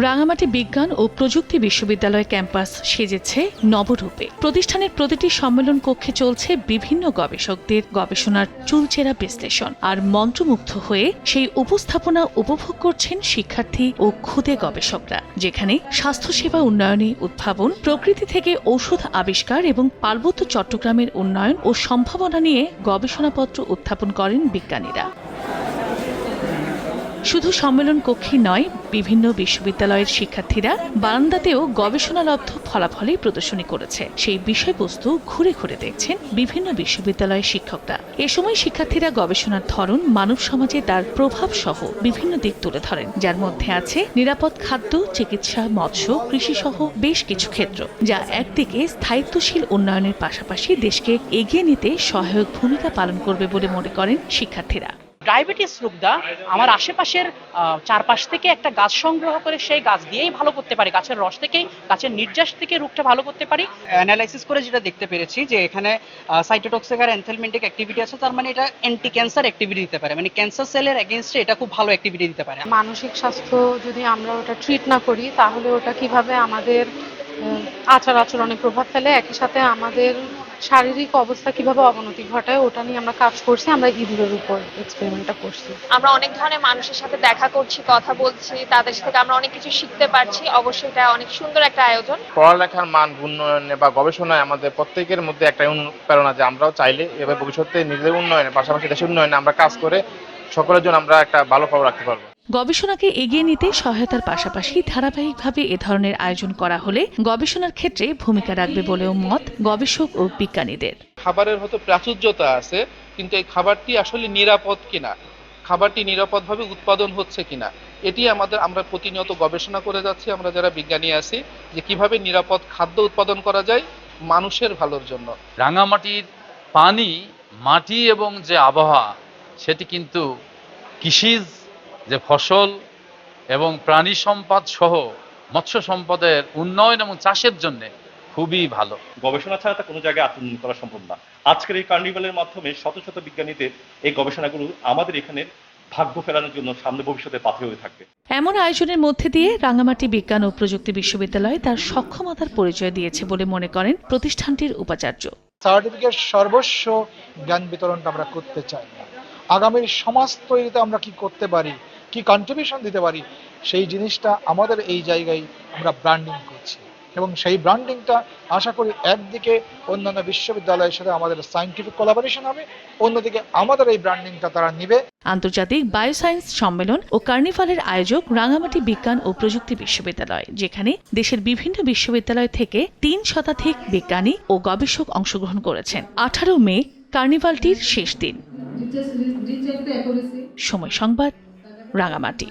রাঙামাটি বিজ্ঞান ও প্রযুক্তি বিশ্ববিদ্যালয় ক্যাম্পাস সেজেছে নবরূপে। প্রতিষ্ঠানের প্রতিটি সম্মেলন কক্ষে চলছে বিভিন্ন গবেষকদের গবেষণার চুলচেরা বিশ্লেষণ, আর মন্ত্রমুগ্ধ হয়ে সেই উপস্থাপনা উপভোগ করছেন শিক্ষার্থী ও ক্ষুদে গবেষকরা, যেখানে স্বাস্থ্যসেবা উন্নয়নে উদ্ভাবন, প্রকৃতি থেকে ঔষধ আবিষ্কার এবং পার্বত্য চট্টগ্রামের উন্নয়ন ও সম্ভাবনা নিয়ে গবেষণাপত্র উত্থাপন করেন বিজ্ঞানীরা। শুধু সম্মেলন কক্ষে নয়, বিভিন্ন বিশ্ববিদ্যালয়ের শিক্ষার্থীরা বারান্দাতেও গবেষণালব্ধ ফলাফলই প্রদর্শনী করেছে। সেই বিষয়বস্তু ঘুরে ঘুরে দেখছেন বিভিন্ন বিশ্ববিদ্যালয়ের শিক্ষকরা। এ সময় শিক্ষার্থীরা গবেষণার ধরন, মানব সমাজে তার প্রভাব সহ বিভিন্ন দিক তুলে ধরেন, যার মধ্যে আছে নিরাপদ খাদ্য, চিকিৎসা, মৎস্য, কৃষি সহ বেশ কিছু ক্ষেত্র, যা একদিকে স্থায়িত্বশীল উন্নয়নের পাশাপাশি দেশকে এগিয়ে নিতে সহায়ক ভূমিকা পালন করবে বলে মনে করেন শিক্ষার্থীরা। ডায়াবেটিস রোগটা আমার আশেপাশের চারপাশ থেকে একটা গাছ সংগ্রহ করে সেই গাছ দিয়েই ভালো করতে পারি, গাছের রস থেকেই, গাছের নির্যাস থেকে রোগটা ভালো করতে পারি। অ্যানালাইসিস করে যেটা দেখতে পেরেছি যে এখানে সাইটোটক্সিক আর এনথেলমেন্টিক অ্যাক্টিভিটি আছে, তার মানে এটা অ্যান্টি ক্যান্সার অ্যাক্টিভিটি দিতে পারে, মানে ক্যান্সার সেলের এগেইনস্টে এটা খুব ভালো অ্যাক্টিভিটি দিতে পারে। মানসিক স্বাস্থ্য যদি আমরা ওটা ট্রিট না করি তাহলে ওটা কিভাবে আমাদের আচার আচরণে প্রভাব ফেলে, একই সাথে আমাদের শারীরিক অবস্থা কিভাবে অবনতি ঘটায়, ওটা নিয়ে আমরা কাজ করছি। আমরা ইঁদুরের উপর এক্সপেরিমেন্টটা করছি। আমরা অনেক ধরনের মানুষের সাথে দেখা করছি, কথা বলছি, তাদের থেকে আমরা অনেক কিছু শিখতে পারছি। অবশ্যই এটা অনেক সুন্দর একটা আয়োজন। পড়ালেখার মান উন্নয়নে বা গবেষণায় আমাদের প্রত্যেকের মধ্যে একটা অনুপ্রেরণা, যে আমরাও চাইলে এবার ভবিষ্যতে নিজেদের উন্নয়নের পাশাপাশি দেশের উন্নয়নে আমরা কাজ করে সকলের জন্য আমরা একটা ভালো খবর রাখতে পারবো। গবেষণাকে এগিয়ে নিতে সহায়তার পাশাপাশি ধারাবাহিকভাবে এ ধরনের আয়োজন করা হলে গবেষণার ক্ষেত্রে ভূমিকা রাখবে বলেও মত গবেষক ও বিজ্ঞানীদের। খাবারের হয়তো প্রাচুর্যতা আছে, কিন্তু এই খাবারটি আসলে নিরাপদ কিনা, খাবারটি নিরাপদভাবে উৎপাদন হচ্ছে কিনা, এটি আমরা প্রতিনিয়ত গবেষণা করে যাচ্ছি। আমরা যারা বিজ্ঞানী আছি, যে কিভাবে নিরাপদ খাদ্য উৎপাদন করা যায় মানুষের ভালোর জন্য। রাঙামাটির পানি, মাটি এবং যে আবহাওয়া, সেটি কিন্তু কৃষিজ যে ফসল এবং প্রাণী সম্পদ সহ মৎস্য সম্পদের উন্নয়ন এবং চাষের জন্য খুবই ভালো। গবেষণা ছাড়া তা কোনো জায়গায় আত্মনির্ভর করা সম্ভব না। আজকের এই কার্নিভালের মাধ্যমে শত শত বিজ্ঞানীদের এই গবেষণাগুলো আমাদের এখানে ভাগ্য ফেরানোর জন্য সামনে ভবিষ্যতে পাথে হয়ে থাকবে। এমন আয়োজনের মধ্যে দিয়ে রাঙামাটি বিজ্ঞান ও প্রযুক্তি বিশ্ববিদ্যালয় তার সক্ষমতার পরিচয় দিয়েছে বলে মনে করেন প্রতিষ্ঠানটির উপাচার্য। সার্টিফিকেট সর্বস্ব জ্ঞান বিতরণটা আমরা করতে চাই না। আগামীর সমাজ তৈরিতে আমরা কি করতে পারি, কি কন্ট্রিবিউশন দিতে পারি, সেই জিনিসটা আমাদের এই জায়গায় আমরা ব্র্যান্ডিং করছি, এবং সেই ব্র্যান্ডিংটা আশা করি একদিকে অন্যান্য বিশ্ববিদ্যালয়ের সাথে আমাদের সায়েন্টিফিক কোলাবোরেশন হবে, অন্যদিকে আমাদের এই ব্র্যান্ডিংটা তারা নিবে। আন্তর্জাতিক বায়োসায়েন্স সম্মেলন ও কার্নিভালের আয়োজক রাঙামাটি বিজ্ঞান ও প্রযুক্তি বিশ্ববিদ্যালয়, যেখানে দেশের বিভিন্ন বিশ্ববিদ্যালয় থেকে ৩ শতাধিক বিজ্ঞানী ও গবেষক অংশগ্রহণ করেছেন। 18 মে কার্নিভালটির শেষ দিন। সময় সংবাদ, রাঙামাটি।